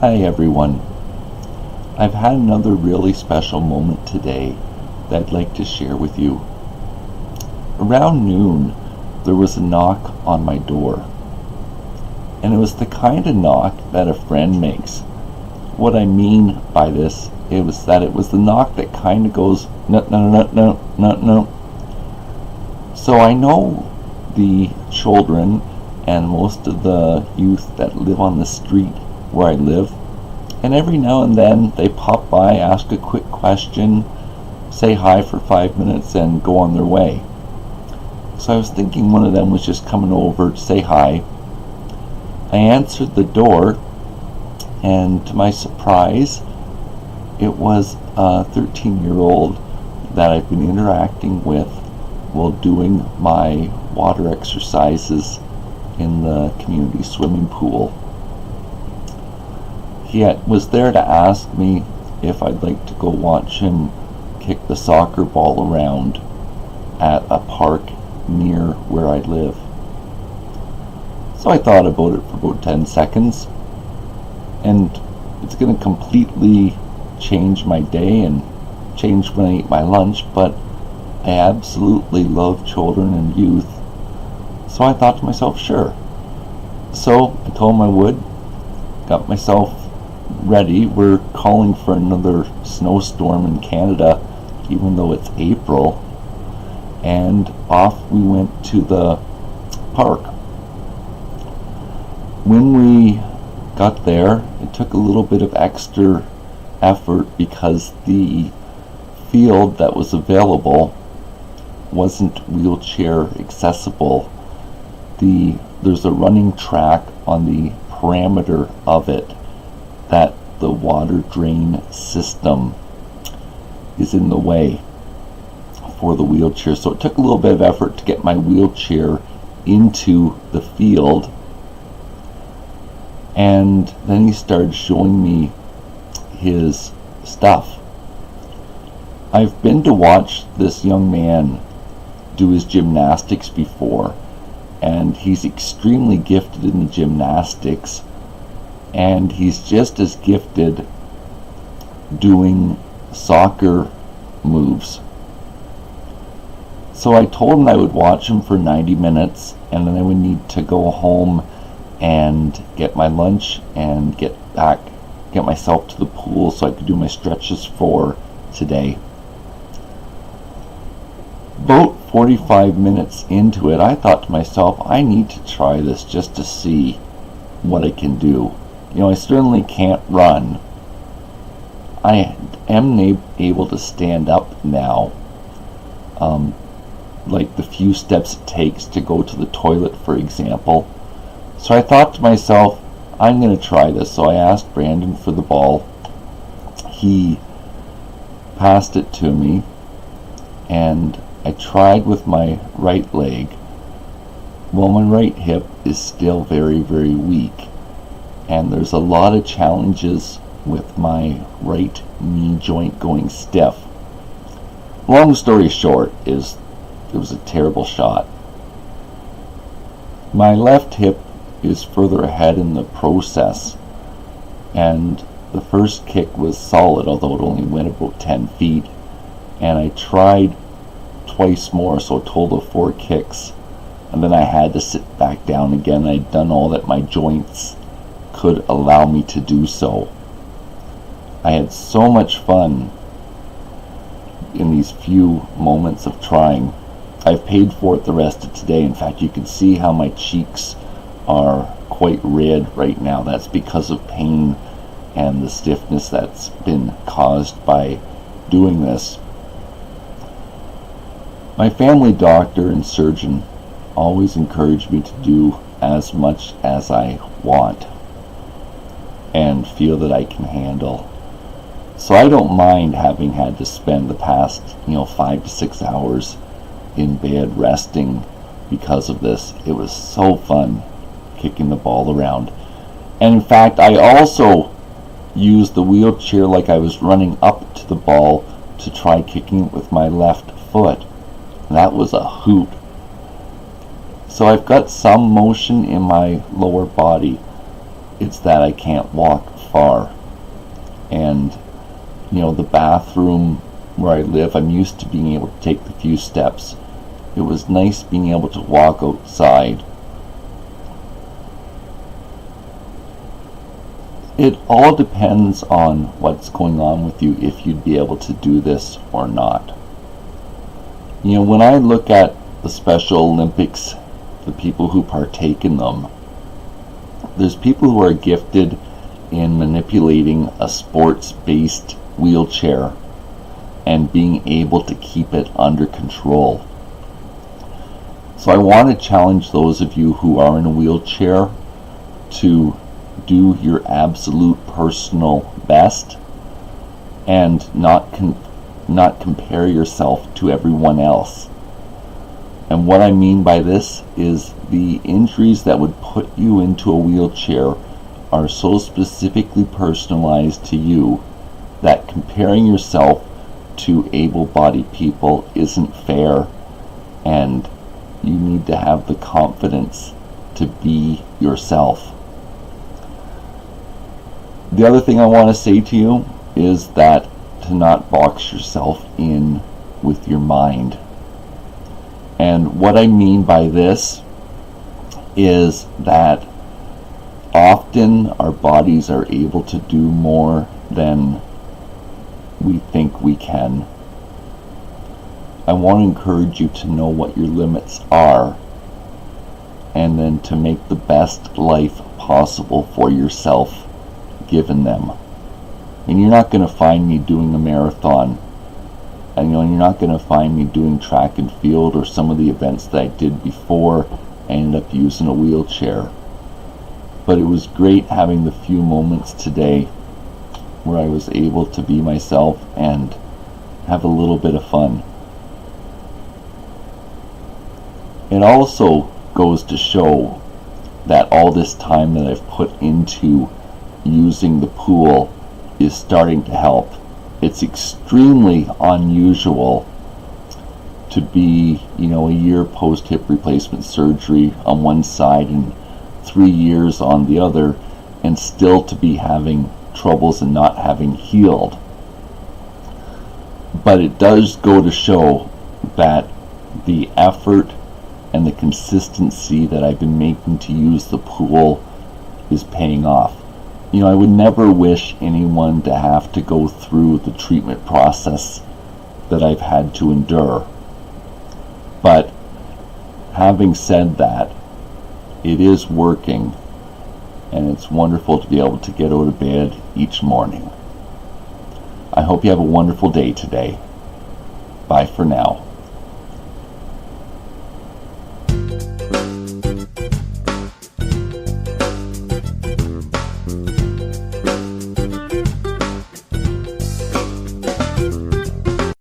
Hi everyone. I've had another really special moment today that I'd like to share with you. Around noon, there was a knock on my door. And it was the kind of knock that a friend makes. What I mean by this, it was the knock that kind of goes, no, no, no, no, no, no. So I know the children and most of the youth that live on the street where I live, and every now and then they pop by, ask a quick question, say hi for 5 minutes, and go on their way. So I was thinking one of them was just coming over to say hi. I answered the door, and to my surprise, it was a 13-year-old that I've been interacting with while doing my water exercises in the community swimming pool. He was there to ask me if I'd like to go watch him kick the soccer ball around at a park near where I live. So I thought about it for about 10 seconds, and it's going to completely change my day and change when I eat my lunch, but I absolutely love children and youth. So I thought to myself, sure. So I told him I would, got myself ready. We're calling for another snowstorm in Canada, even though it's April, and off we went to the park. When we got there, it took a little bit of extra effort because the field that was available wasn't wheelchair accessible. There's a running track on the perimeter of it that the water drain system is in the way for the wheelchair. So it took a little bit of effort to get my wheelchair into the field. And then he started showing me his stuff. I've been to watch this young man do his gymnastics before, and he's extremely gifted in the gymnastics, and he's just as gifted doing soccer moves. So I told him I would watch him for 90 minutes, and then I would need to go home and get my lunch and get myself to the pool so I could do my stretches for today. About 45 minutes into it, I thought to myself, I need to try this just to see what I can do. I certainly can't run. I am able to stand up now, like the few steps it takes to go to the toilet, for example. So I thought to myself, I'm going to try this. So I asked Brandon for the ball. He passed it to me, and I tried with my right leg. Well, my right hip is still very, very weak, and there's a lot of challenges with my right knee joint going stiff. Long story short is it was a terrible shot. My left hip is further ahead in the process, and the first kick was solid, although it only went about 10 feet, and I tried twice more, so a total of 4 kicks, and then I had to sit back down again. I'd done all that my joints could allow me to do so. I had so much fun in these few moments of trying. I've paid for it the rest of today. In fact, you can see how my cheeks are quite red right now. That's because of pain and the stiffness that's been caused by doing this. My family doctor and surgeon always encourage me to do as much as I want and feel that I can handle. So I don't mind having had to spend the past 5 to 6 hours in bed resting because of this. It was so fun kicking the ball around. And in fact, I also used the wheelchair like I was running up to the ball to try kicking it with my left foot. That was a hoot. So I've got some motion in my lower body. It's that I can't walk far. And, the bathroom where I live, I'm used to being able to take the few steps. It was nice being able to walk outside. It all depends on what's going on with you, if you'd be able to do this or not. When I look at the Special Olympics, the people who partake in them, there's people who are gifted in manipulating a sports-based wheelchair and being able to keep it under control. So I want to challenge those of you who are in a wheelchair to do your absolute personal best and not compare yourself to everyone else. And what I mean by this is the injuries that would put you into a wheelchair are so specifically personalized to you that comparing yourself to able-bodied people isn't fair, and you need to have the confidence to be yourself. The other thing I want to say to you is that to not box yourself in with your mind. And what I mean by this is that often our bodies are able to do more than we think we can. I want to encourage you to know what your limits are, and then to make the best life possible for yourself given them. And you're not going to find me doing a marathon, and you're not going to find me doing track and field or some of the events that I did before I ended up using a wheelchair. But it was great having the few moments today where I was able to be myself and have a little bit of fun. It also goes to show that all this time that I've put into using the pool is starting to help. It's extremely unusual to be, a year post hip replacement surgery on one side and 3 years on the other, and still to be having troubles and not having healed. But it does go to show that the effort and the consistency that I've been making to use the pool is paying off. I would never wish anyone to have to go through the treatment process that I've had to endure. But having said that, it is working, and it's wonderful to be able to get out of bed each morning. I hope you have a wonderful day today. Bye for now.